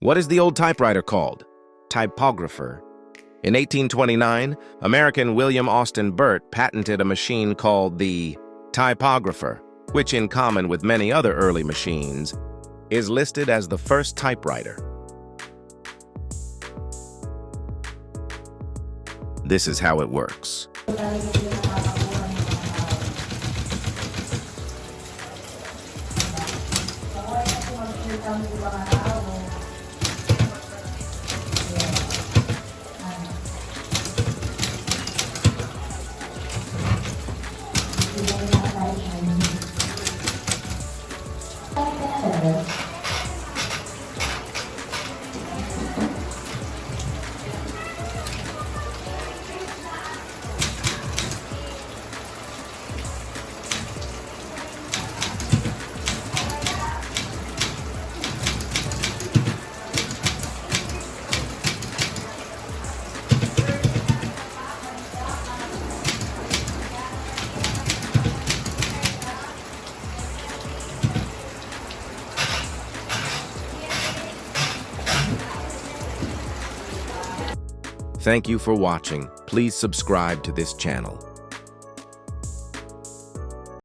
What is the old typewriter called? Typographer. In 1829, American William Austin Burt patented a machine called the Typographer, which, in common with many other early machines, is listed as the first typewriter. This is how it works. Thank you for watching. Please subscribe to this channel.